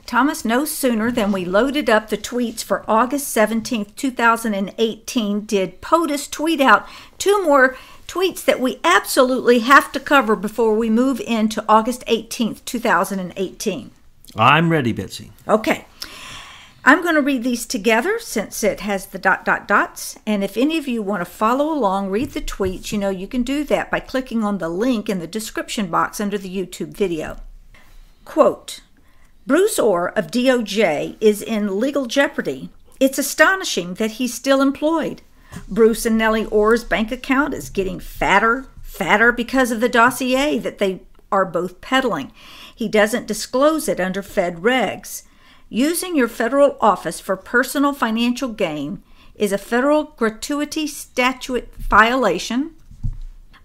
Thomas, no sooner than we loaded up the tweets for August 17th, 2018, did POTUS tweet out 2 more tweets that we absolutely have to cover before we move into August 18th, 2018. I'm ready, Betsy. Okay. I'm going to read these together since it has the ... dots. And if any of you want to follow along, read the tweets, you can do that by clicking on the link in the description box under the YouTube video. Quote, Bruce Orr of DOJ is in legal jeopardy. It's astonishing that he's still employed. Bruce and Nellie Orr's bank account is getting fatter because of the dossier that they are both peddling. He doesn't disclose it under Fed regs. Using your federal office for personal financial gain is a federal gratuity statute violation,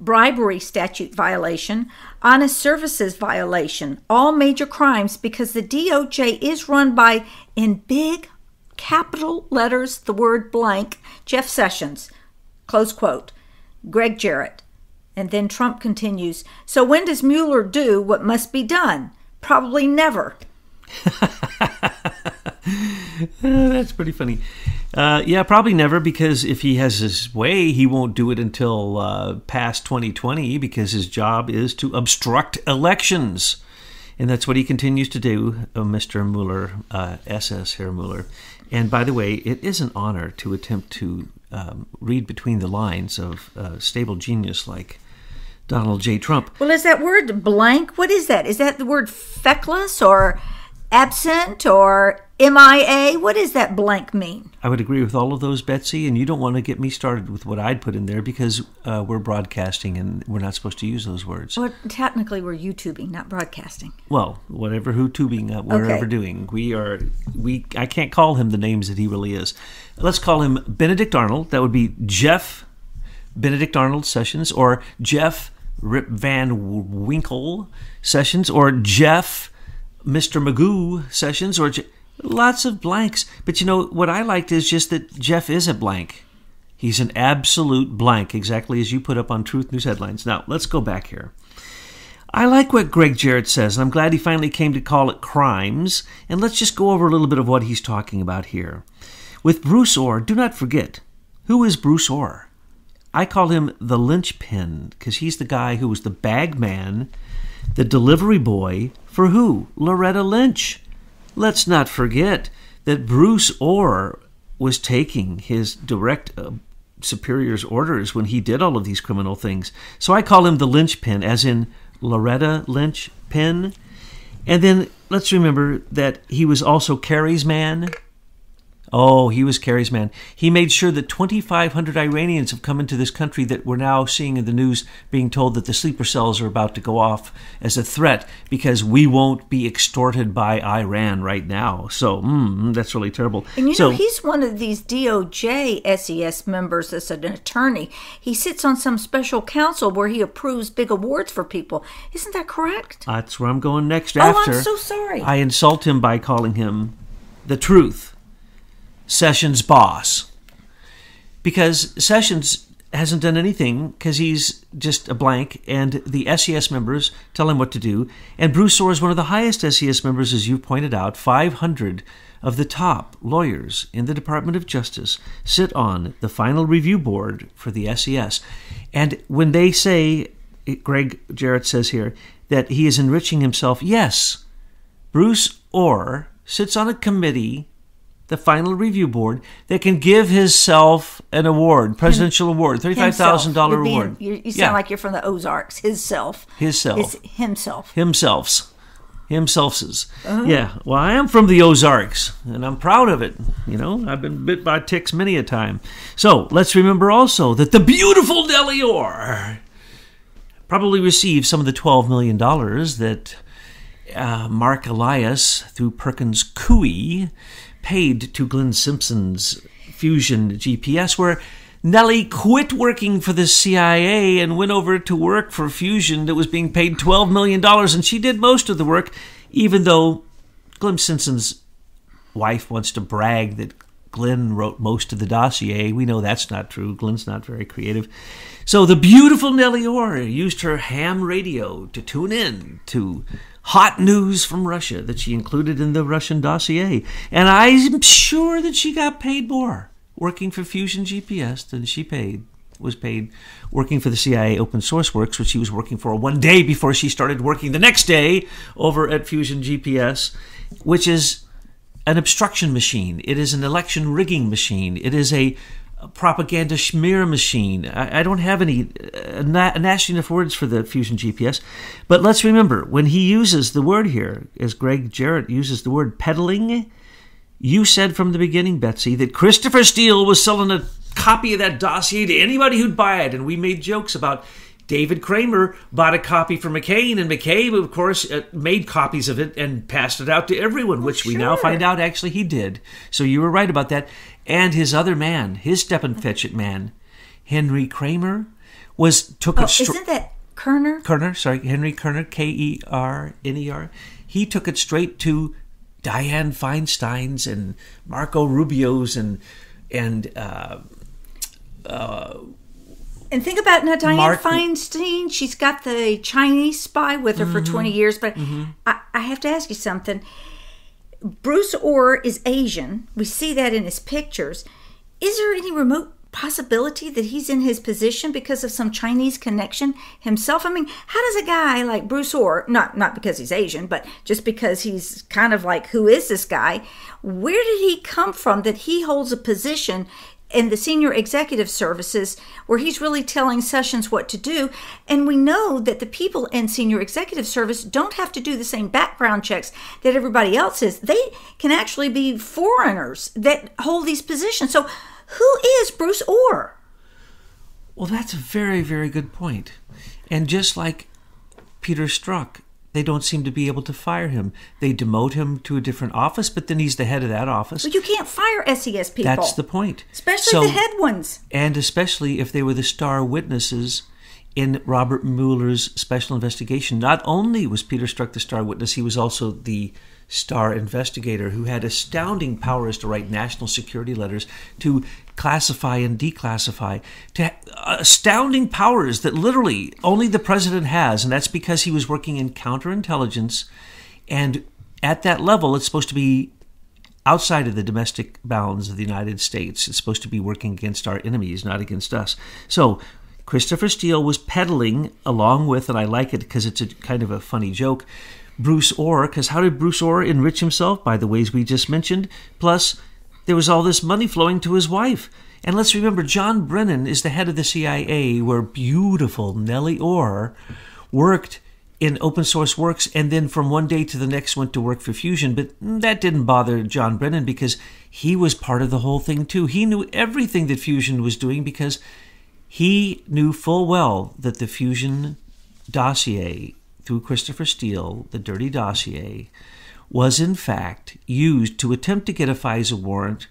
bribery statute violation, honest services violation, all major crimes because the DOJ is run by, in big capital letters, the word blank, Jeff Sessions, close quote, Greg Jarrett. And then Trump continues, so when does Mueller do what must be done? Probably never. That's pretty funny. Yeah, probably never, because if he has his way, he won't do it until past 2020, because his job is to obstruct elections. And that's what he continues to do, Mr. Mueller, SS Herr Mueller. And by the way, it is an honor to attempt to read between the lines of a stable genius like Donald J. Trump. Well, is that word blank? What is that? Is that the word feckless or absent or MIA? What does that blank mean? I would agree with all of those, Betsy, and you don't want to get me started with what I'd put in there because we're broadcasting and we're not supposed to use those words. Well, technically we're YouTubing, not broadcasting. Well, whatever tubing we're ever doing. I can't call him the names that he really is. Let's call him Benedict Arnold. That would be Jeff Benedict Arnold Sessions, or Jeff Rip Van Winkle Sessions, or Jeff Mr. Magoo Sessions, or lots of blanks. But what I liked is just that Jeff is a blank. He's an absolute blank, exactly as you put up on Truth News Headlines. Now, let's go back here. I like what Greg Jarrett says, and I'm glad he finally came to call it crimes. And let's just go over a little bit of what he's talking about here. With Bruce Orr, do not forget, who is Bruce Orr? I call him the linchpin, because he's the guy who was the bag man, the delivery boy for who? Loretta Lynch. Let's not forget that Bruce Orr was taking his direct superior's orders when he did all of these criminal things. So I call him the linchpin, as in Loretta Lynch pin. And then let's remember that he was also Kerry's man. Oh, he was Kerry's man. He made sure that 2,500 Iranians have come into this country that we're now seeing in the news being told that the sleeper cells are about to go off as a threat because we won't be extorted by Iran right now. So, that's really terrible. And he's one of these DOJ SES members that's an attorney. He sits on some special council where he approves big awards for people. Isn't that correct? That's where I'm going next. I'm so sorry. I insult him by calling him the Truth Sessions boss, because Sessions hasn't done anything because he's just a blank, and the SES members tell him what to do. And Bruce Orr is one of the highest SES members, as you pointed out. 500 of the top lawyers in the Department of Justice sit on the final review board for the SES. And when they say, Greg Jarrett says here, that he is enriching himself, yes, Bruce Orr sits on a committee, the final review board, that can give himself an award, presidential award, $35,000 award. You sound like you're from the Ozarks. Himself. It's himself. Himself's. Uh-huh. Yeah. Well, I am from the Ozarks, and I'm proud of it. I've been bit by ticks many a time. So let's remember also that the beautiful Nellie Orr probably received some of the $12 million that Mark Elias, through Perkins Coie, paid to Glenn Simpson's Fusion GPS, where Nellie quit working for the CIA and went over to work for Fusion that was being paid $12 million, and she did most of the work, even though Glenn Simpson's wife wants to brag that Glenn wrote most of the dossier. We know that's not true. Glenn's not very creative. So the beautiful Nellie Orr used her ham radio to tune in to hot news from Russia that she included in the Russian dossier. And I'm sure that she got paid more working for Fusion GPS than she was paid working for the CIA Open Source Works, which she was working for one day before she started working the next day over at Fusion GPS, which is an obstruction machine. It is an election rigging machine. It is a propaganda smear machine. I don't have any nasty enough words for the Fusion GPS, but let's remember, when he uses the word here, as Greg Jarrett uses the word peddling, you said from the beginning, Betsy, that Christopher Steele was selling a copy of that dossier to anybody who'd buy it, and we made jokes about David Kramer bought a copy for McCain, and McCain, of course, made copies of it and passed it out to everyone, which we now find out actually he did. So you were right about that. And his other man, his step-and-fetch-it man, Henry Kramer, took a... isn't that Kerner? Kerner, sorry, Henry Kerner, Kerner. He took it straight to Dianne Feinstein's and Marco Rubio's and think about now, Dianne Feinstein, she's got the Chinese spy with her for 20 years, but I have to ask you something. Bruce Orr is Asian. We see that in his pictures. Is there any remote possibility that he's in his position because of some Chinese connection himself? I mean, how does a guy like Bruce Orr, not because he's Asian, but just because he's kind of like, who is this guy? Where did he come from that he holds a position in the senior executive services where he's really telling Sessions what to do? And we know that the people in senior executive service don't have to do the same background checks that everybody else is. They can actually be foreigners that hold these positions. So who is Bruce Orr? Well, that's a very, very good point. And just like Peter Strzok, they don't seem to be able to fire him. They demote him to a different office, but then he's the head of that office. But you can't fire SES people. That's the point. Especially the head ones. And especially if they were the star witnesses in Robert Mueller's special investigation. Not only was Peter Strzok the star witness, he was also the star investigator who had astounding powers to write national security letters, to classify and declassify, to astounding powers that literally only the president has, and that's because he was working in counterintelligence, and at that level it's supposed to be outside of the domestic bounds of the United States. It's supposed to be working against our enemies, not against us. So Christopher Steele was peddling along with, and I like it because it's a kind of a funny joke, Bruce Orr, because how did Bruce Orr enrich himself? By the ways we just mentioned. Plus, there was all this money flowing to his wife. And let's remember, John Brennan is the head of the CIA, where beautiful Nellie Orr worked in Open Source Works, and then from one day to the next went to work for Fusion. But that didn't bother John Brennan because he was part of the whole thing too. He knew everything that Fusion was doing because he knew full well that the Fusion dossier through Christopher Steele, the dirty dossier, was in fact used to attempt to get a FISA warrant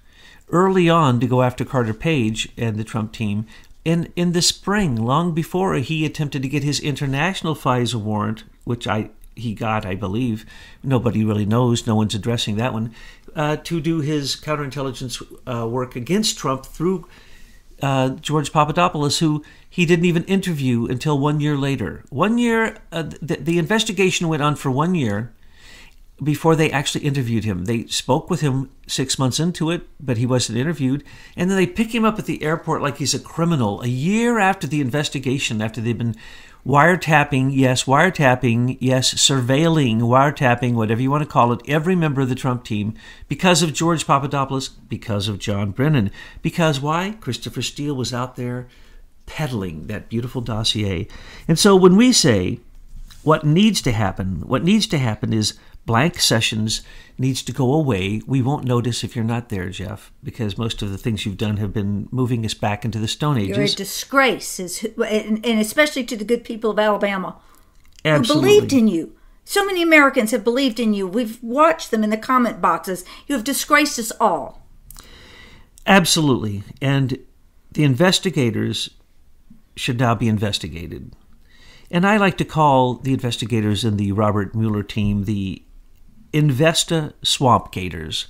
early on to go after Carter Page and the Trump team in the spring, long before he attempted to get his international FISA warrant, which he got, I believe. Nobody really knows. No one's addressing that one. To do his counterintelligence work against Trump through George Papadopoulos, who he didn't even interview until 1 year later. 1 year, the investigation went on for 1 year before they actually interviewed him. They spoke with him 6 months into it, but he wasn't interviewed. And then they pick him up at the airport like he's a criminal. A year after the investigation, after they've been wiretapping, yes, surveilling, wiretapping, whatever you want to call it, every member of the Trump team because of George Papadopoulos, because of John Brennan. Because why? Christopher Steele was out there peddling that beautiful dossier. And so when we say what needs to happen is blank Sessions needs to go away. We won't notice if you're not there, Jeff, because most of the things you've done have been moving us back into the Stone Ages. You're a disgrace, and especially to the good people of Alabama. Absolutely. Who believed in you. So many Americans have believed in you. We've watched them in the comment boxes. You have disgraced us all. Absolutely. And the investigators should now be investigated. And I like to call the investigators in the Robert Mueller team the swamp gators,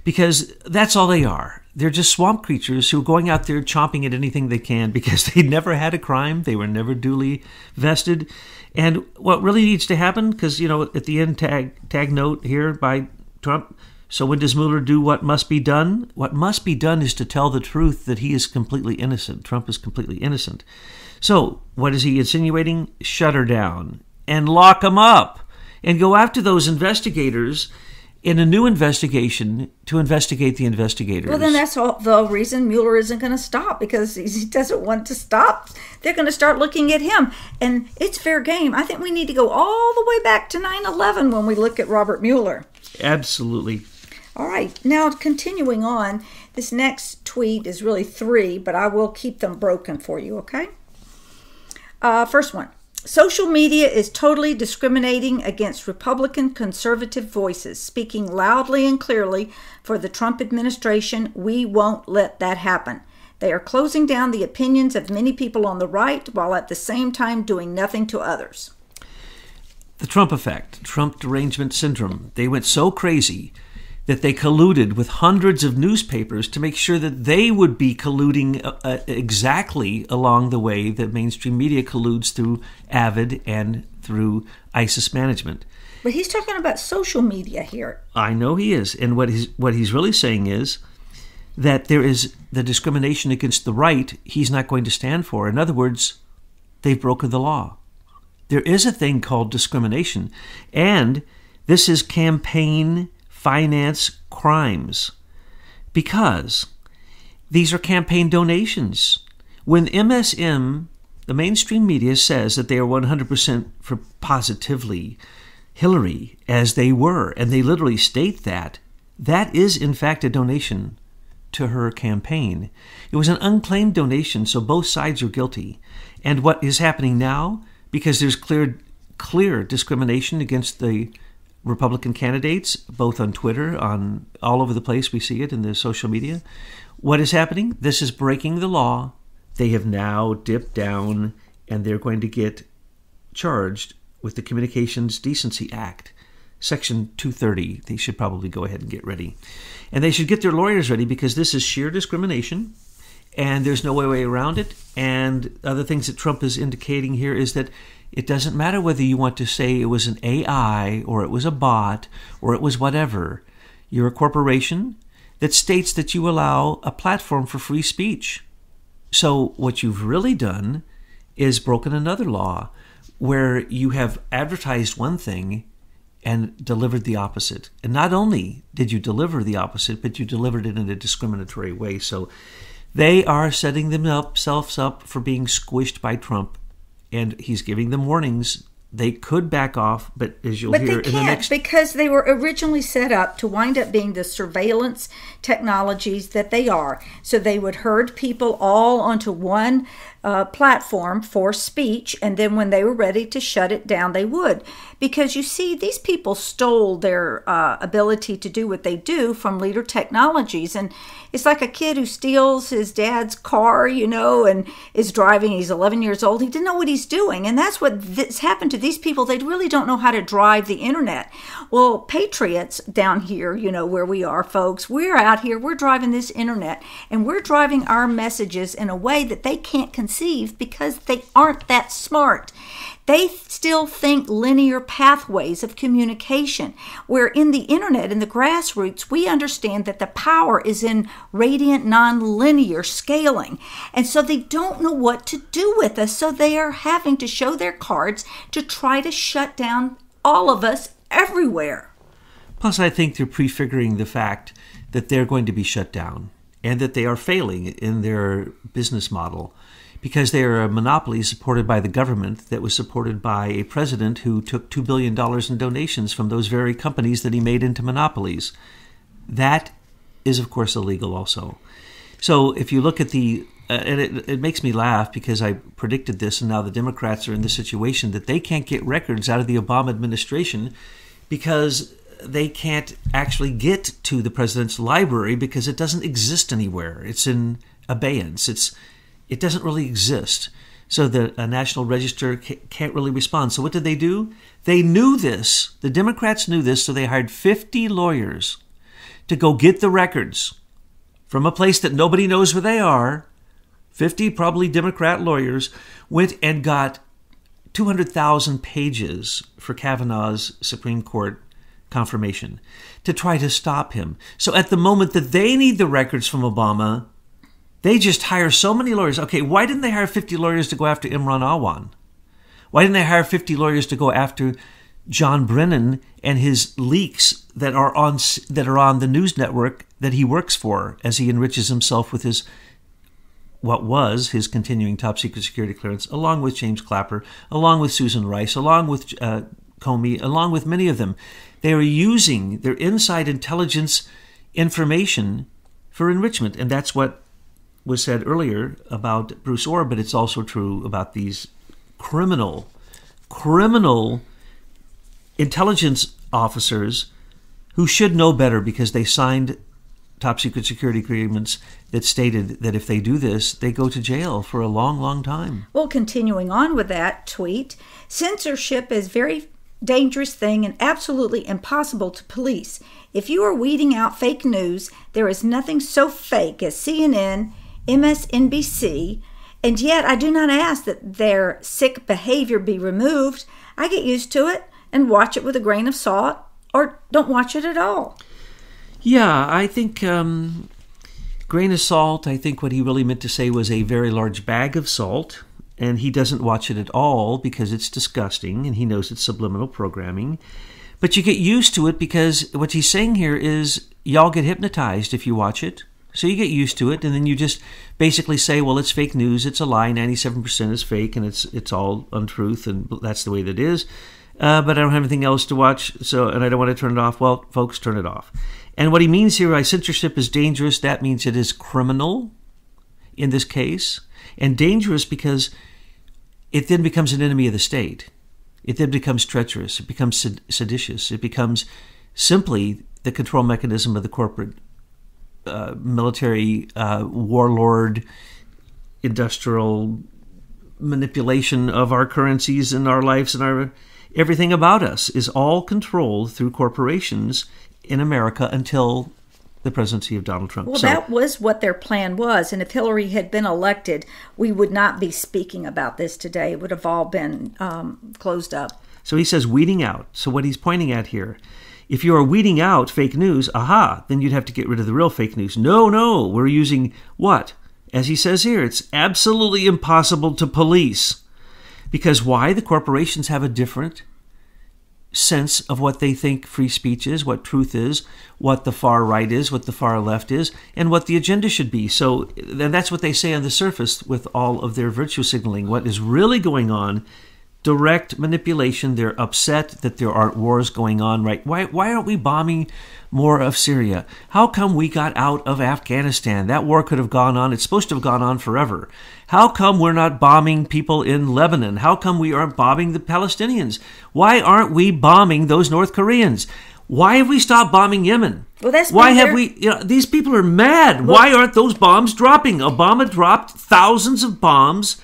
because that's all they are. They're just swamp creatures who are going out there chomping at anything they can because they never had a crime. They were never duly vested. And what really needs to happen, because, at the end, tag note here by Trump, so when does Mueller do what must be done? What must be done is to tell the truth that he is completely innocent. Trump is completely innocent. So what is he insinuating? Shut her down and lock him up and go after those investigators in a new investigation to investigate the investigators. Well, then that's all the reason Mueller isn't going to stop, because he doesn't want to stop. They're going to start looking at him, and it's fair game. I think we need to go all the way back to 9/11 when we look at Robert Mueller. Absolutely. All right, now continuing on, this next tweet is really 3, but I will keep them broken for you, okay? First one. Social media is totally discriminating against Republican conservative voices, speaking loudly and clearly for the Trump administration. We won't let that happen. They are closing down the opinions of many people on the right while at the same time doing nothing to others. The Trump effect, Trump derangement syndrome. They went so crazy that they colluded with hundreds of newspapers to make sure that they would be colluding exactly along the way that mainstream media colludes through Avid and through ISIS management. But he's talking about social media here. I know he is. And what he's really saying is that there is the discrimination against the right he's not going to stand for. In other words, they've broken the law. There is a thing called discrimination, and this is campaign finance crimes, because these are campaign donations. When MSM, the mainstream media, says that they are 100% for positively Hillary, as they were, and they literally state that, that is in fact a donation to her campaign. It was an unclaimed donation, so both sides are guilty. And what is happening now, because there's clear discrimination against the Republican candidates, both on Twitter, on all over the place, we see it in the social media. What is happening? This is breaking the law. They have now dipped down, and they're going to get charged with the Communications Decency Act, Section 230. They should probably go ahead and get ready. And they should get their lawyers ready, because this is sheer discrimination, and there's no way around it. And other things that Trump is indicating here is that it doesn't matter whether you want to say it was an AI or it was a bot or it was whatever. You're a corporation that states that you allow a platform for free speech. So what you've really done is broken another law where you have advertised one thing and delivered the opposite. And not only did you deliver the opposite, but you delivered it in a discriminatory way. So they are setting themselves up for being squished by Trump. And he's giving them warnings. They could back off, but as you'll hear in the next... because they were originally set up to wind up being the surveillance technologies that they are. So they would herd people all onto one platform for speech, and then when they were ready to shut it down, they would. Because you see, these people stole their ability to do what they do from Leader Technologies. And it's like a kid who steals his dad's car, and is driving. He's 11 years old. He didn't know what he's doing. And that's what's happened to these people. They really don't know how to drive the internet. Well, patriots down here, where we are, folks, we're out here, we're driving this internet, and we're driving our messages in a way that they can't conceive because they aren't that smart. They still think linear pathways of communication, where in the internet, in the grassroots, we understand that the power is in radiant nonlinear scaling. And so they don't know what to do with us. So they are having to show their cards to try to shut down all of us everywhere. Plus, I think they're prefiguring the fact that they're going to be shut down and that they are failing in their business model, because they are a monopoly supported by the government that was supported by a president who took $2 billion in donations from those very companies that he made into monopolies. That is, of course, illegal also. So if you look at and it makes me laugh because I predicted this, and now the Democrats are in the situation that they can't get records out of the Obama administration because they can't actually get to the president's library because it doesn't exist anywhere. It's in abeyance. It doesn't really exist. So the National Register can't really respond. So what did they do? They knew this. The Democrats knew this, so they hired 50 lawyers to go get the records from a place that nobody knows where they are. 50 probably Democrat lawyers went and got 200,000 pages for Kavanaugh's Supreme Court confirmation to try to stop him. So at the moment that they need the records from Obama, they just hire so many lawyers. Okay, why didn't they hire 50 lawyers to go after Imran Awan? Why didn't they hire 50 lawyers to go after John Brennan and his leaks that are on the news network that he works for as he enriches himself with what was his continuing top secret security clearance, along with James Clapper, along with Susan Rice, along with Comey, along with many of them. They are using their inside intelligence information for enrichment, and that's what was said earlier about Bruce Orr, but it's also true about these criminal intelligence officers who should know better because they signed top secret security agreements that stated that if they do this, they go to jail for a long, long time. Well, continuing on with that tweet, censorship is a very dangerous thing and absolutely impossible to police. If you are weeding out fake news, there is nothing so fake as CNN, MSNBC, and yet I do not ask that their sick behavior be removed. I get used to it and watch it with a grain of salt or don't watch it at all. Yeah, I think grain of salt, I think what he really meant to say was a very large bag of salt, and he doesn't watch it at all because it's disgusting and he knows it's subliminal programming. But you get used to it because what he's saying here is y'all get hypnotized if you watch it. So you get used to it, and then you just basically say, well, it's fake news, it's a lie, 97% is fake, and it's all untruth, and that's the way that it is. But I don't have anything else to watch, and I don't want to turn it off. Well, folks, turn it off. And what he means here by censorship is dangerous. That means it is criminal in this case, and dangerous because it then becomes an enemy of the state. It then becomes treacherous. It becomes seditious. It becomes simply the control mechanism of the corporate military warlord industrial manipulation of our currencies and our lives and our everything about us is all controlled through corporations in America until the presidency of Donald Trump. Well, that was what their plan was. And if Hillary had been elected, we would not be speaking about this today. It would have all been closed up. So he says weeding out. So what he's pointing at here, if you are weeding out fake news, then you'd have to get rid of the real fake news. No, we're using what? As he says here, it's absolutely impossible to police. Because why? The corporations have a different sense of what they think free speech is, what truth is, what the far right is, what the far left is, and what the agenda should be. So that's what they say on the surface with all of their virtue signaling. What is really going on, direct manipulation. They're upset that there aren't wars going on, right? Why aren't we bombing more of Syria? How come we got out of Afghanistan? That war could have gone on. It's supposed to have gone on forever. How come we're not bombing people in Lebanon? How come we aren't bombing the Palestinians? Why aren't we bombing those North Koreans? Why have we stopped bombing Yemen? Well, why have we? These people are mad. Well, why aren't those bombs dropping? Obama dropped thousands of bombs,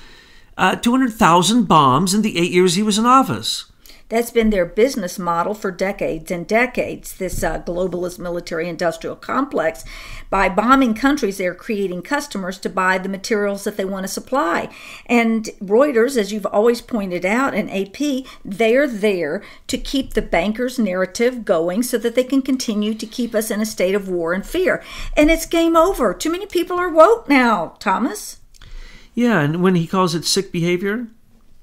200,000 bombs in the 8 years he was in office. That's been their business model for decades and decades, this globalist military-industrial complex. By bombing countries, they're creating customers to buy the materials that they want to supply. And Reuters, as you've always pointed out, and AP, they're there to keep the bankers' narrative going so that they can continue to keep us in a state of war and fear. And it's game over. Too many people are woke now, Thomas. Yeah, and when he calls it sick behavior,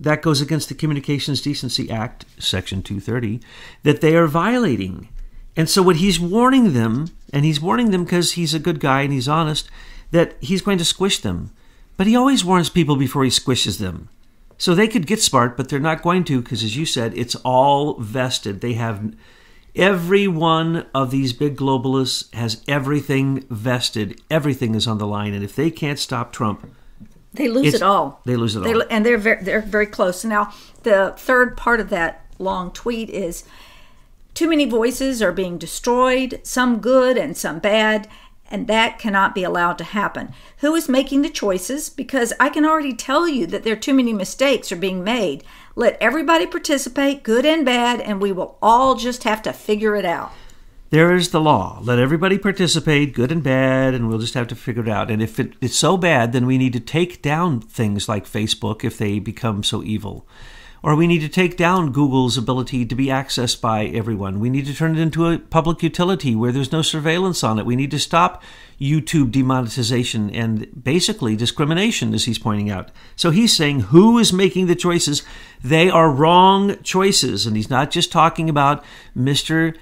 that goes against the Communications Decency Act, Section 230, that they are violating. And so what he's warning them, and he's warning them because he's a good guy and he's honest, that he's going to squish them. But he always warns people before he squishes them. So they could get smart, but they're not going to because, as you said, it's all vested. They have every one of these big globalists has everything vested. Everything is on the line. And if they can't stop Trump, they lose it all. They lose it all. And they're very close. Now, the third part of that long tweet is too many voices are being destroyed, some good and some bad. and that cannot be allowed to happen. Who is making the choices? Because I can already tell you that there are too many mistakes are being made. Let everybody participate, good and bad, and we will all just have to figure it out. There is the law. Let everybody participate, good and bad, and we'll just have to figure it out. And if it's so bad, then we need to take down things like Facebook if they become so evil. Or we need to take down Google's ability to be accessed by everyone. We need to turn it into a public utility where there's no surveillance on it. We need to stop YouTube demonetization and basically discrimination, as he's pointing out. So he's saying who is making the choices? They are wrong choices. And he's not just talking about Mr.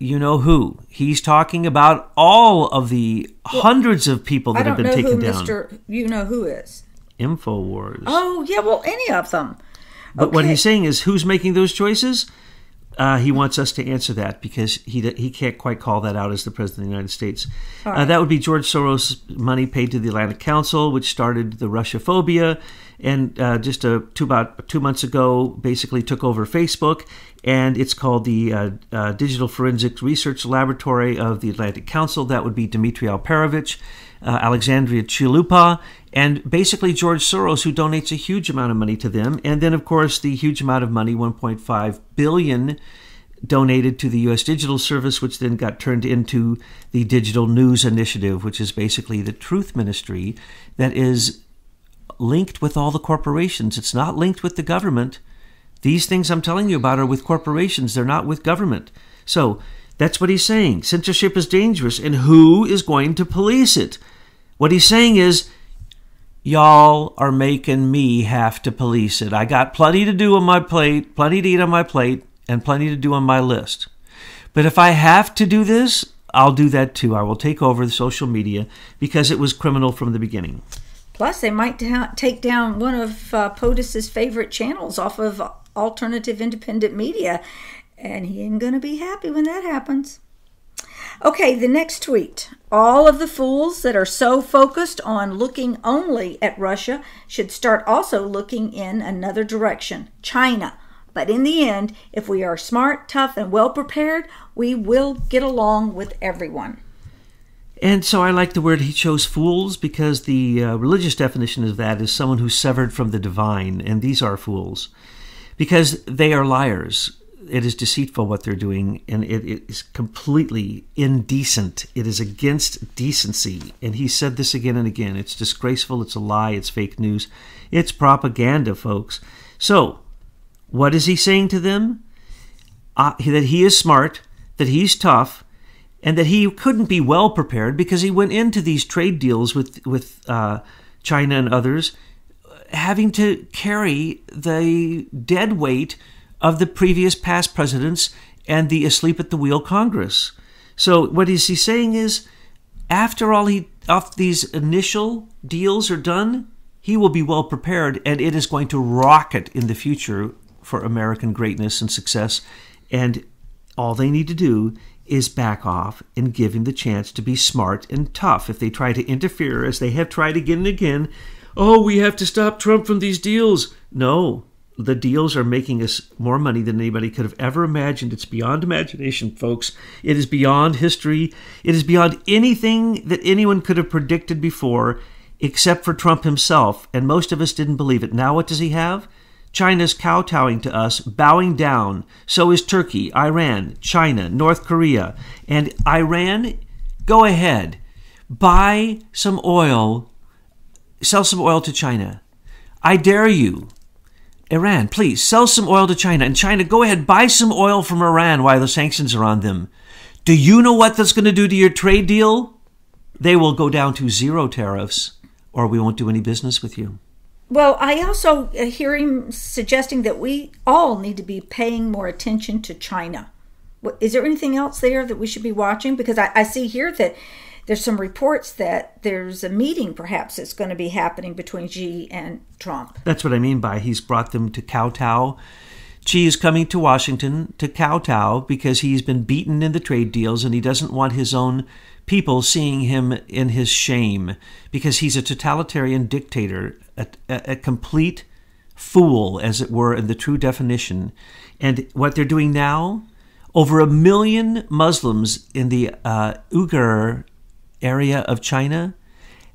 You-know-who. He's talking about all of the hundreds of people that have been taken down. I don't know who Mr. You-know-who is. InfoWars. Oh, yeah, well, any of them. But what he's saying is, who's making those choices? He wants us to answer that because he can't quite call that out as the President of the United States. Right. That would be George Soros' money paid to the Atlantic Council, which started the Russia-phobia, and just about 2 months ago basically took over Facebook, and it's called the Digital Forensics Research Laboratory of the Atlantic Council. That would be Dmitry Alperovich, Alexandria Chalupa, and basically George Soros, who donates a huge amount of money to them. And then, of course, the huge amount of money, $1.5 billion, donated to the U.S. Digital Service, which then got turned into the Digital News Initiative, which is basically the truth ministry that is linked with all the corporations. It's not linked with the government. These things I'm telling you about are with corporations. They're not with government. So that's what he's saying. Censorship is dangerous, and who is going to police it? What he's saying is, y'all are making me have to police it. I got plenty to do on my plate, plenty to eat on my plate, and plenty to do on my list. But if I have to do this, I'll do that too. I will take over the social media because it was criminal from the beginning. Plus, they might take down one of POTUS's favorite channels off of alternative independent media, and he ain't going to be happy when that happens. Okay, the next tweet. All of the fools that are so focused on looking only at Russia should start also looking in another direction, China. But in the end, if we are smart, tough, and well prepared, we will get along with everyone. And so I like the word he chose, fools, because the religious definition of that is someone who's severed from the divine, and these are fools. Because they are liars. It is deceitful what they're doing, and it is completely indecent. It is against decency. And he said this again and again. It's disgraceful, it's a lie, it's fake news. It's propaganda, folks. So, what is he saying to them? That he is smart, that he's tough, and that he couldn't be well prepared because he went into these trade deals with China and others having to carry the dead weight of the previous past presidents and the asleep at the wheel Congress. So what is he saying is, after all these initial deals are done, he will be well prepared, and it is going to rocket in the future for American greatness and success. And all they need to do is back off and give him the chance to be smart and tough. If they try to interfere, as they have tried again and again, oh, we have to stop Trump from these deals. No. The deals are making us more money than anybody could have ever imagined. It's beyond imagination, folks. It is beyond history. It is beyond anything that anyone could have predicted before, except for Trump himself. And most of us didn't believe it. Now what does he have? China's kowtowing to us, bowing down. So is Turkey, Iran, China, North Korea. And Iran, go ahead. Buy some oil. Sell some oil to China. I dare you. Iran, please, sell some oil to China. And China, go ahead, buy some oil from Iran while the sanctions are on them. Do you know what that's going to do to your trade deal? They will go down to 0 tariffs, or we won't do any business with you. Well, I also hear him suggesting that we all need to be paying more attention to China. Is there anything else there that we should be watching? Because I see here that there's some reports that there's a meeting perhaps that's going to be happening between Xi and Trump. That's what I mean by he's brought them to kowtow. Xi is coming to Washington to kowtow because he's been beaten in the trade deals and he doesn't want his own people seeing him in his shame because he's a totalitarian dictator, a complete fool, as it were, in the true definition. And what they're doing now, over 1 million Muslims in the Uyghur area of China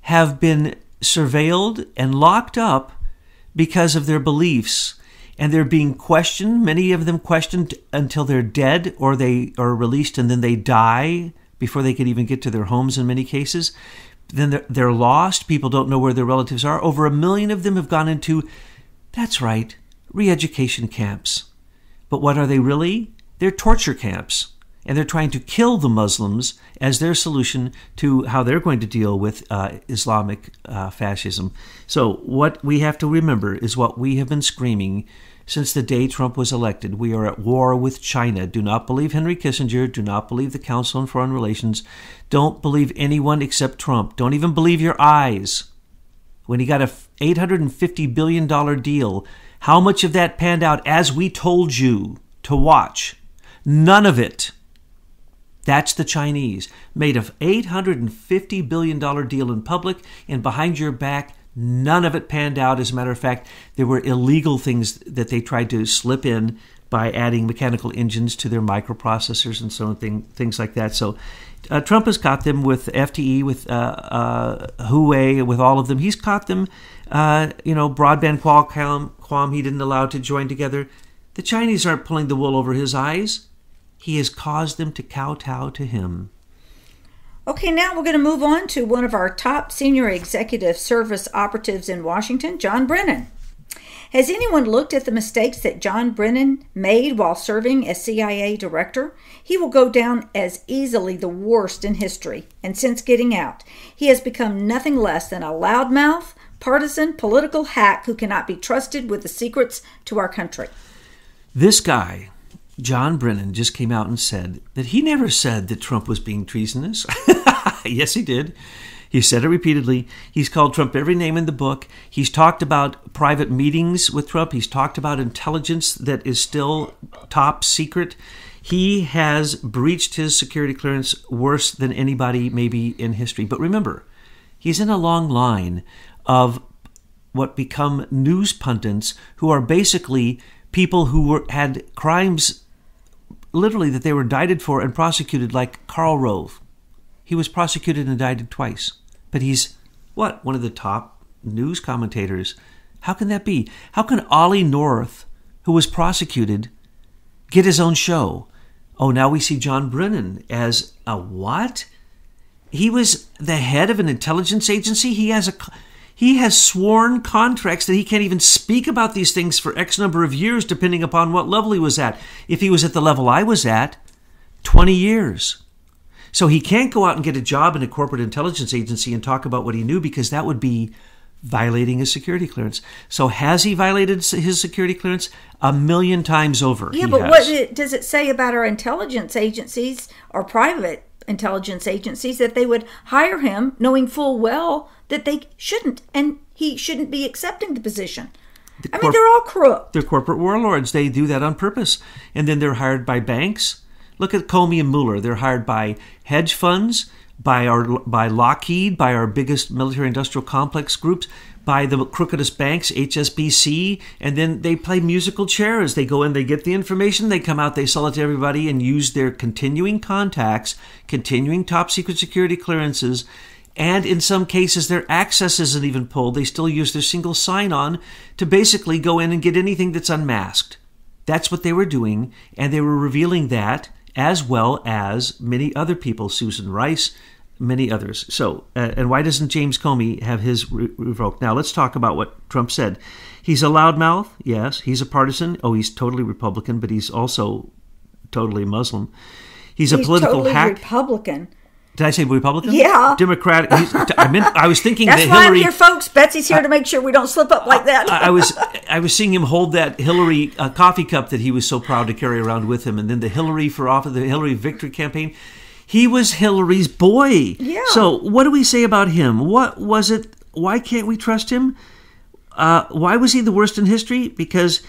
have been surveilled and locked up because of their beliefs. And they're being questioned, many of them questioned until they're dead or they are released and then they die before they can even get to their homes in many cases. Then they're lost. People don't know where their relatives are. Over 1 million of them have gone into, that's right, re-education camps. But what are they really? They're torture camps. And they're trying to kill the Muslims as their solution to how they're going to deal with Islamic fascism. So what we have to remember is what we have been screaming since the day Trump was elected. We are at war with China. Do not believe Henry Kissinger. Do not believe the Council on Foreign Relations. Don't believe anyone except Trump. Don't even believe your eyes. When he got a $850 billion deal, how much of that panned out as we told you to watch? None of it. That's the Chinese. Made an $850 billion deal in public, and behind your back, none of it panned out. As a matter of fact, there were illegal things that they tried to slip in by adding mechanical engines to their microprocessors and so on, things like that. So Trump has caught them with FTE, with Huawei, with all of them. He's caught them, broadband Qualcomm he didn't allow to join together. The Chinese aren't pulling the wool over his eyes. He has caused them to kowtow to him. Okay, now we're going to move on to one of our top senior executive service operatives in Washington, John Brennan. Has anyone looked at the mistakes that John Brennan made while serving as CIA director? He will go down as easily the worst in history, and since getting out, he has become nothing less than a loudmouth, partisan, political hack who cannot be trusted with the secrets to our country. This guy, John Brennan, just came out and said that he never said that Trump was being treasonous. Yes, he did. He said it repeatedly. He's called Trump every name in the book. He's talked about private meetings with Trump. He's talked about intelligence that is still top secret. He has breached his security clearance worse than anybody maybe in history. But remember, he's in a long line of what become news pundits who are basically people who had crimes literally that they were indicted for and prosecuted, like Karl Rove. He was prosecuted and indicted twice. But he's, one of the top news commentators. How can that be? How can Ollie North, who was prosecuted, get his own show? Oh, now we see John Brennan as a what? He was the head of an intelligence agency? He has sworn contracts that he can't even speak about these things for X number of years, depending upon what level he was at. If he was at the level I was at, 20 years. So he can't go out and get a job in a corporate intelligence agency and talk about what he knew, because that would be violating his security clearance. So has he violated his security clearance? 1 million times over. Yeah, but what does it say about our intelligence agencies or private intelligence agencies that they would hire him knowing full well that they shouldn't, and he shouldn't be accepting the position? They're all crook. They're corporate warlords. They do that on purpose. And then they're hired by banks. Look at Comey and Mueller. They're hired by hedge funds, by Lockheed, by our biggest military-industrial complex groups, by the crookedest banks, HSBC, and then they play musical chairs. They go in, they get the information, they come out, they sell it to everybody, and use their continuing contacts, continuing top-secret security clearances, and in some cases their access isn't even pulled. They still use their single sign-on to basically go in and get anything that's unmasked. That's what they were doing, and they were revealing that, as well as many other people, Susan Rice, many others. So, and why doesn't James Comey have his revoked? Now, let's talk about what Trump said. He's a loudmouth, yes. He's a partisan. Oh, he's totally Republican, but he's also totally Muslim. He's a political totally hack. Republican. Did I say Republican? Yeah. Democratic. I was thinking That's that why Hillary. I'm here, folks. Betsy's here to make sure we don't slip up like that. I was seeing him hold that Hillary coffee cup that he was so proud to carry around with him, and then the Hillary for office, the Hillary victory campaign. He was Hillary's boy. Yeah. So what do we say about him? What was it? Why can't we trust him? Why was he the worst in history? Because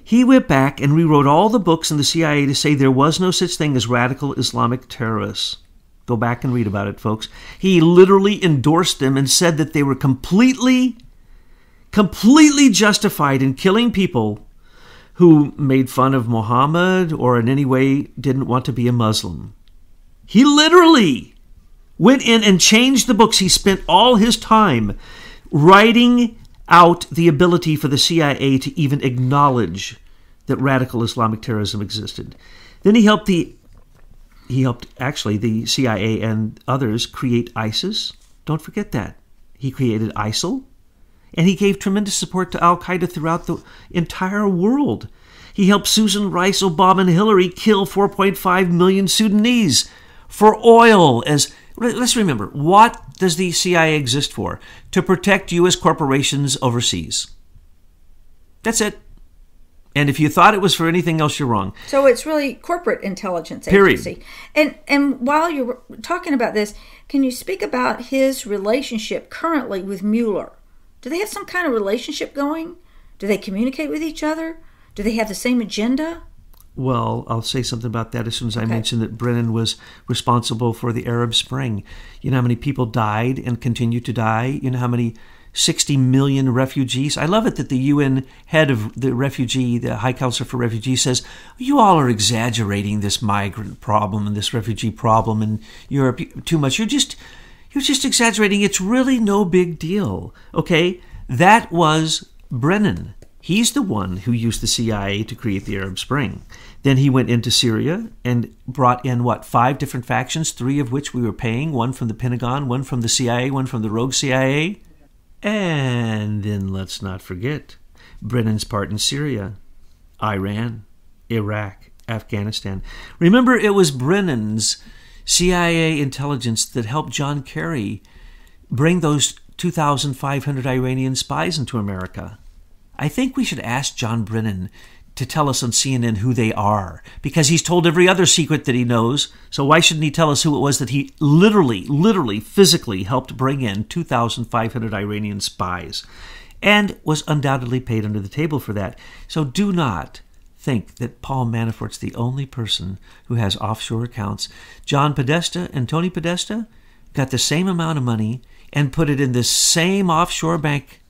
he went back and rewrote all the books in the CIA to say there was no such thing as radical Islamic terrorists. Go back and read about it, folks. He literally endorsed them and said that they were completely justified in killing people who made fun of Muhammad or in any way didn't want to be a Muslim. He literally went in and changed the books. He spent all his time writing out the ability for the CIA to even acknowledge that radical Islamic terrorism existed. Then he helped actually the CIA and others create ISIS. Don't forget that. He created ISIL, and he gave tremendous support to Al-Qaeda throughout the entire world. He helped Susan Rice, Obama, and Hillary kill 4.5 million Sudanese for oil. Let's remember, what does the CIA exist for? To protect U.S. corporations overseas. That's it. And if you thought it was for anything else, you're wrong. So it's really corporate intelligence agency. Period. And while you're talking about this, can you speak about his relationship currently with Mueller? Do they have some kind of relationship going? Do they communicate with each other? Do they have the same agenda? Well, I'll say something about that as soon as I mention that Brennan was responsible for the Arab Spring. You know how many people died and continue to die? You know how many 60 million refugees? I love it that the UN head of the High Counselor for Refugees says, you all are exaggerating this migrant problem and this refugee problem in Europe too much. You're just exaggerating. It's really no big deal. Okay? That was Brennan. He's the one who used the CIA to create the Arab Spring. Then he went into Syria and brought in, 5 different factions, 3 of which we were paying, one from the Pentagon, one from the CIA, one from the rogue CIA. And then let's not forget Brennan's part in Syria, Iran, Iraq, Afghanistan. Remember, it was Brennan's CIA intelligence that helped John Kerry bring those 2,500 Iranian spies into America. I think we should ask John Brennan to tell us on CNN who they are, because he's told every other secret that he knows. So why shouldn't he tell us who it was that he literally, physically helped bring in 2,500 Iranian spies, and was undoubtedly paid under the table for that. So do not think that Paul Manafort's the only person who has offshore accounts. John Podesta and Tony Podesta got the same amount of money and put it in the same offshore bank,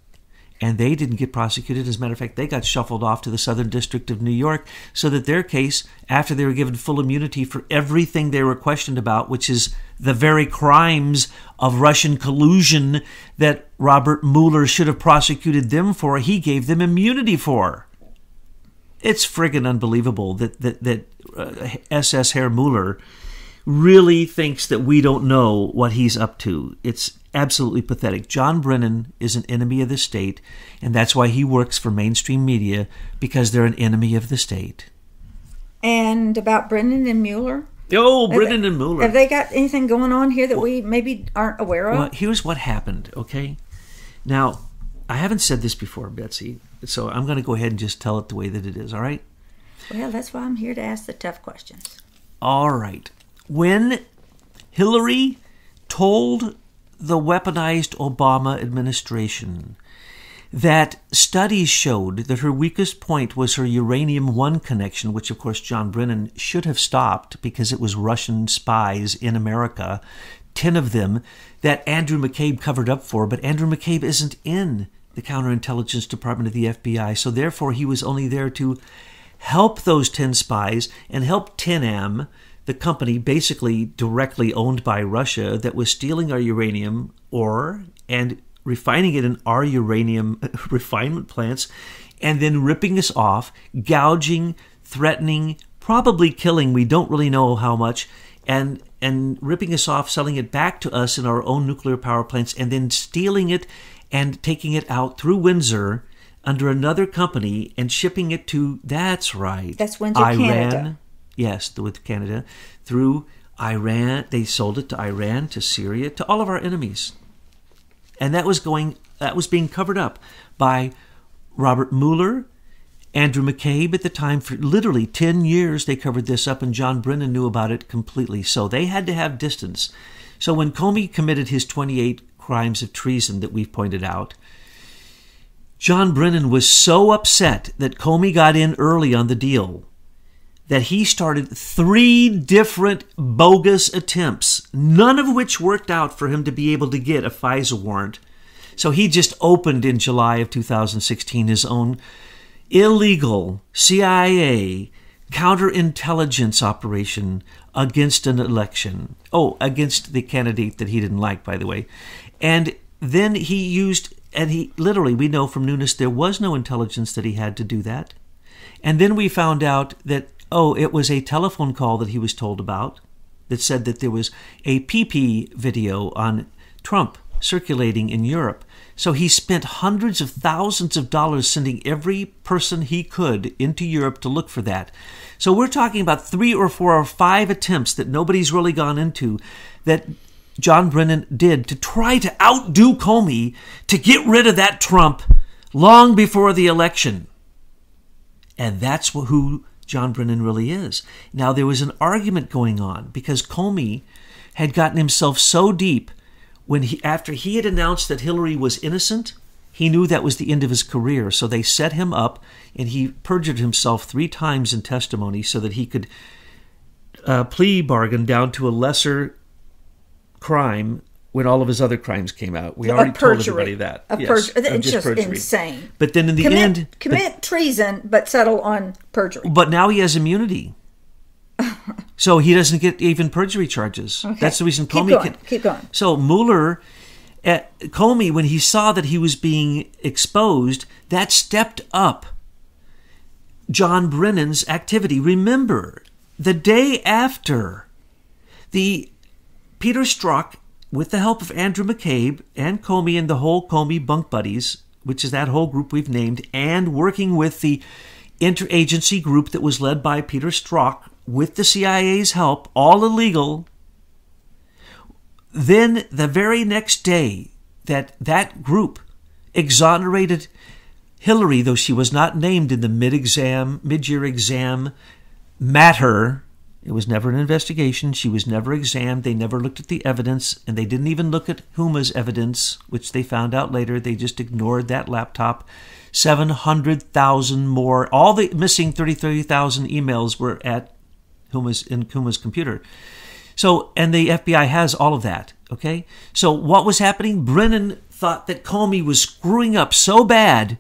and they didn't get prosecuted. As a matter of fact, they got shuffled off to the Southern District of New York so that their case, after they were given full immunity for everything they were questioned about, which is the very crimes of Russian collusion that Robert Mueller should have prosecuted them for, he gave them immunity for. It's friggin' unbelievable that SS Herr Mueller really thinks that we don't know what he's up to. It's absolutely pathetic. John Brennan is an enemy of the state, and that's why he works for mainstream media, because they're an enemy of the state. And about Brennan and Mueller? Oh, Brennan and Mueller. Have they got anything going on here that we maybe aren't aware of? Well, here's what happened, okay? Now, I haven't said this before, Betsy, so I'm going to go ahead and just tell it the way that it is, all right? Well, that's why I'm here to ask the tough questions. All right. When Hillary told the weaponized Obama administration that studies showed that her weakest point was her uranium-1 connection, which of course John Brennan should have stopped because it was Russian spies in America, 10 of them that Andrew McCabe covered up for, but Andrew McCabe isn't in the counterintelligence department of the FBI, so therefore he was only there to help those 10 spies and help 10M, the company basically directly owned by Russia that was stealing our uranium ore and refining it in our uranium refinement plants, and then ripping us off, gouging, threatening, probably killing, we don't really know how much, and ripping us off, selling it back to us in our own nuclear power plants, and then stealing it and taking it out through Windsor under another company and shipping it to, that's right, that's Windsor, Iran. Canada. Yes, with Canada, through Iran. They sold it to Iran, to Syria, to all of our enemies. And that was being covered up by Robert Mueller, Andrew McCabe at the time. For literally 10 years they covered this up, and John Brennan knew about it completely. So they had to have distance. So when Comey committed his 28 crimes of treason that we've pointed out, John Brennan was so upset that Comey got in early on the deal that he started 3 different bogus attempts, none of which worked out for him to be able to get a FISA warrant. So he just opened in July of 2016 his own illegal CIA counterintelligence operation against an election. Oh, against the candidate that he didn't like, by the way. And then he used, and he literally, we know from Nunes, there was no intelligence that he had to do that. And then we found out that, it was a telephone call that he was told about that said that there was a PP video on Trump circulating in Europe. So he spent hundreds of thousands of dollars sending every person he could into Europe to look for that. So we're talking about 3 or 4 or 5 attempts that nobody's really gone into that John Brennan did to try to outdo Comey to get rid of that Trump long before the election. And that's who John Brennan really is. Now, there was an argument going on because Comey had gotten himself so deep after he had announced that Hillary was innocent, he knew that was the end of his career. So they set him up, and he perjured himself 3 times in testimony so that he could plea bargain down to a lesser crime when all of his other crimes came out. We already told everybody that. It's just perjury. Insane. But then in the end... Commit treason, but settle on perjury. But now he has immunity. So he doesn't get even perjury charges. Okay. That's the reason Comey... Keep going. So Mueller... Comey, when he saw that he was being exposed, that stepped up John Brennan's activity. Remember, the day after, Peter Strzok, with the help of Andrew McCabe and Comey and the whole Comey bunk buddies, which is that whole group we've named, and working with the interagency group that was led by Peter Strzok with the CIA's help, all illegal. Then the very next day that group exonerated Hillary, though she was not named in the mid-year exam matter. It was never an investigation. She was never examined. They never looked at the evidence, and they didn't even look at Huma's evidence, which they found out later. They just ignored that laptop. 700,000 more. All the missing 33,000 emails were at Huma's computer. So, and the FBI has all of that, okay? So what was happening? Brennan thought that Comey was screwing up so bad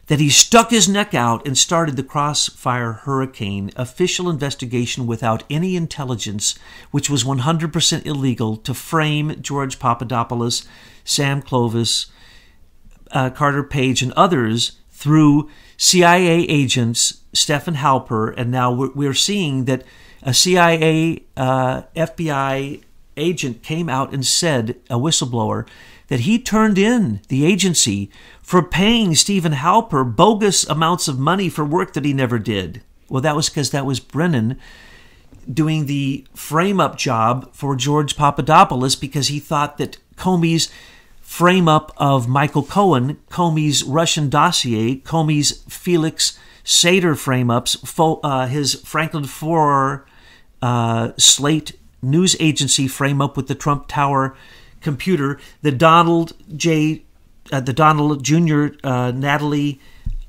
that he stuck his neck out and started the Crossfire Hurricane official investigation without any intelligence, which was 100% illegal, to frame George Papadopoulos, Sam Clovis, Carter Page, and others through CIA agents, Stephen Halper, and now we're seeing that a CIA, FBI agent came out and said, a whistleblower, that he turned in the agency for paying Stephen Halper bogus amounts of money for work that he never did. Well, that was because that was Brennan doing the frame-up job for George Papadopoulos because he thought that Comey's frame-up of Michael Cohen, Comey's Russian dossier, Comey's Felix Sater frame-ups, his Franklin Foer Slate news agency frame-up with the Trump Tower computer, the Donald Jr. Natalie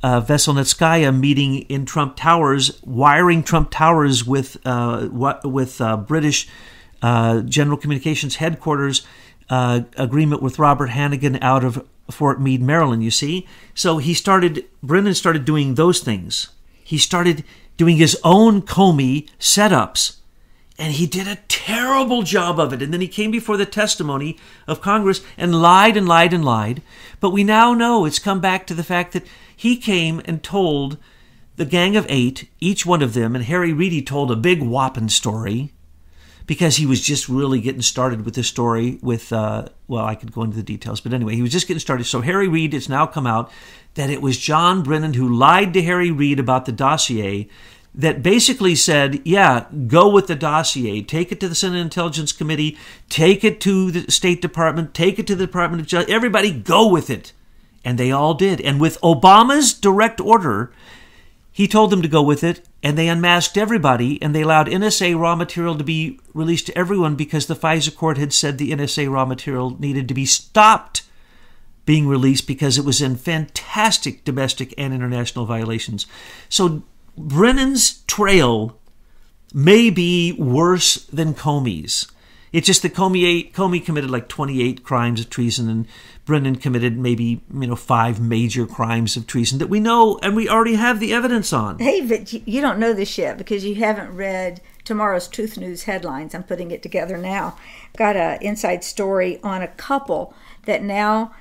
Veselnitskaya meeting in Trump Towers, wiring Trump Towers with British General Communications headquarters agreement with Robert Hannigan out of Fort Meade, Maryland, you see. So Brennan started doing those things. He started doing his own Comey setups. And he did a terrible job of it. And then he came before the testimony of Congress and lied and lied and lied. But we now know it's come back to the fact that he came and told the Gang of 8, each one of them, and Harry Reid told a big whopping story because he was just really getting started with this story with, I could go into the details. But anyway, he was just getting started. So Harry Reid, it's now come out that it was John Brennan who lied to Harry Reid about the dossier that basically said, yeah, go with the dossier, take it to the Senate Intelligence Committee, take it to the State Department, take it to the Department of Justice, everybody go with it. And they all did. And with Obama's direct order, he told them to go with it, and they unmasked everybody, and they allowed NSA raw material to be released to everyone because the FISA court had said the NSA raw material needed to be stopped being released because it was in fantastic domestic and international violations. So Brennan's trail may be worse than Comey's. It's just that Comey committed like 28 crimes of treason, and Brennan committed maybe 5 major crimes of treason that we know and we already have the evidence on. Hey, but you don't know this yet because you haven't read tomorrow's Truth News headlines. I'm putting it together now. Got an inside story on a couple that now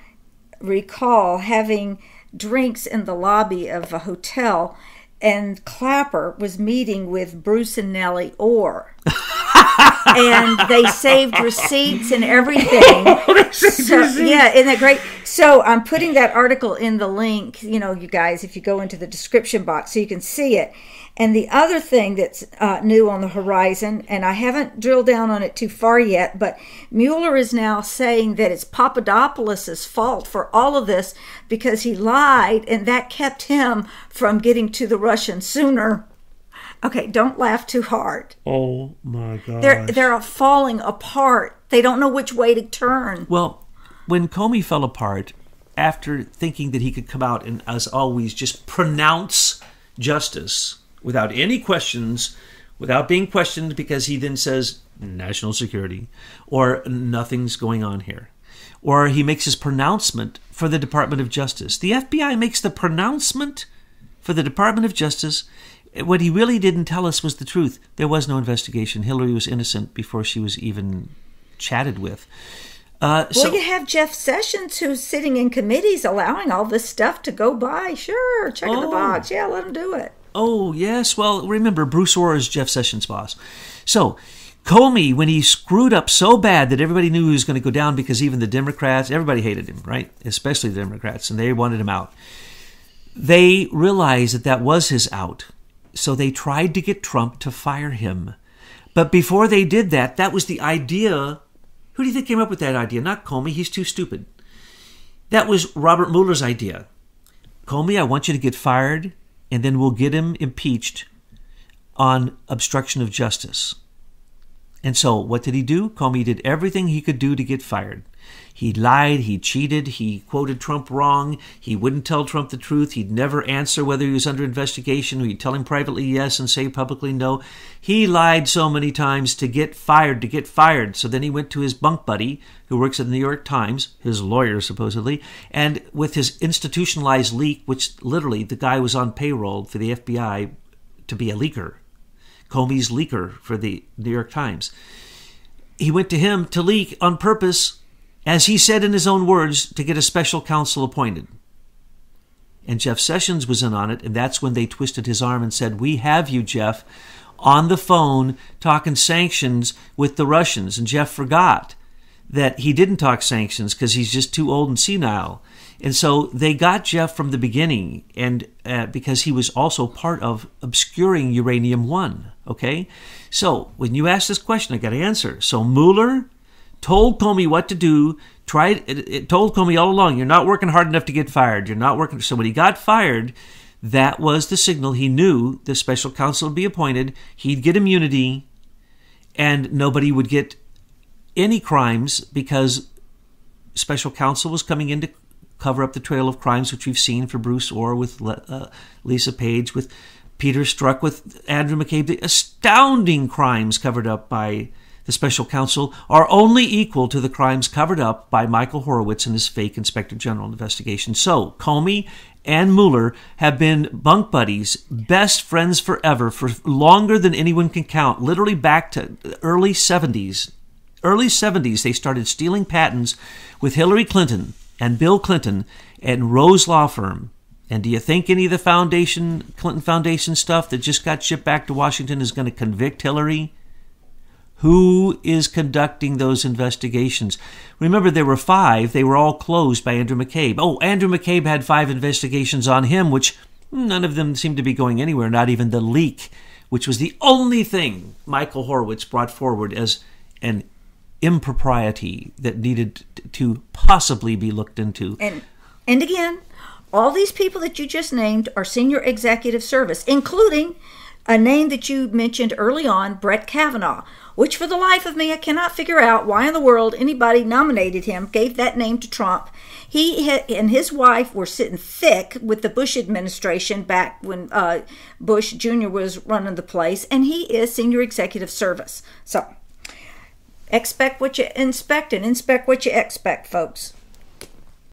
recall having drinks in the lobby of a hotel, and Clapper was meeting with Bruce and Nellie Orr. And they saved receipts and everything. Yeah, isn't that great? So I'm putting that article in the link, you guys, if you go into the description box so you can see it. And the other thing that's new on the horizon, and I haven't drilled down on it too far yet, but Mueller is now saying that it's Papadopoulos' fault for all of this because he lied, and that kept him from getting to the Russians sooner. Okay, don't laugh too hard. Oh my gosh. They're falling apart. They don't know which way to turn. Well, when Comey fell apart, after thinking that he could come out and, as always, just pronounce justice without any questions, without being questioned, because he then says national security or nothing's going on here, or he makes his pronouncement for the Department of Justice. The FBI makes the pronouncement for the Department of Justice. What he really didn't tell us was the truth. There was no investigation. Hillary was innocent before she was even chatted with. You have Jeff Sessions, who's sitting in committees allowing all this stuff to go by. Sure, check in the box. Yeah, let him do it. Oh, yes. Well, remember, Bruce Orr is Jeff Sessions' boss. So, Comey, when he screwed up so bad that everybody knew he was going to go down because even the Democrats, everybody hated him, right? Especially the Democrats, and they wanted him out. They realized that was his out. So they tried to get Trump to fire him. But before they did that, that was the idea. Who do you think came up with that idea? Not Comey. He's too stupid. That was Robert Mueller's idea. Comey, I want you to get fired, and then we'll get him impeached on obstruction of justice. And so what did he do? Comey did everything he could do to get fired. He lied, he cheated, he quoted Trump wrong, he wouldn't tell Trump the truth, he'd never answer whether he was under investigation, he'd tell him privately yes and say publicly no. He lied so many times to get fired. So then he went to his bunk buddy, who works at the New York Times, his lawyer supposedly, and with his institutionalized leak, which literally the guy was on payroll for the FBI to be a leaker, Comey's leaker for the New York Times. He went to him to leak on purpose, as he said in his own words, to get a special counsel appointed. And Jeff Sessions was in on it, and that's when they twisted his arm and said, we have you, Jeff, on the phone talking sanctions with the Russians. And Jeff forgot that he didn't talk sanctions because he's just too old and senile. And so they got Jeff from the beginning, and because he was also part of obscuring Uranium One. Okay? So when you ask this question, I got to answer. So Mueller told Comey what to do, told Comey all along, you're not working hard enough to get fired. You're not working. So when he got fired, that was the signal. He knew the special counsel would be appointed. He'd get immunity, and nobody would get any crimes because special counsel was coming in to cover up the trail of crimes, which we've seen for Bruce Orr with Lisa Page, with Peter Strzok, with Andrew McCabe. The astounding crimes covered up by the special counsel are only equal to the crimes covered up by Michael Horowitz in his fake Inspector General investigation. So Comey and Mueller have been bunk buddies, best friends forever, for longer than anyone can count, literally back to the early 70s. Early 70s, they started stealing patents with Hillary Clinton and Bill Clinton and Rose Law Firm. And do you think any of the Clinton Foundation stuff that just got shipped back to Washington is going to convict Hillary? Who is conducting those investigations? Remember, there were 5. They were all closed by Andrew McCabe. Oh, Andrew McCabe had 5 investigations on him, which none of them seemed to be going anywhere, not even the leak, which was the only thing Michael Horowitz brought forward as an impropriety that needed to possibly be looked into. And again, all these people that you just named are senior executive service, including a name that you mentioned early on, Brett Kavanaugh, which for the life of me, I cannot figure out why in the world anybody nominated him, gave that name to Trump. He and his wife were sitting thick with the Bush administration back when Bush Jr. was running the place, and he is senior executive service. So expect what you inspect and inspect what you expect, folks.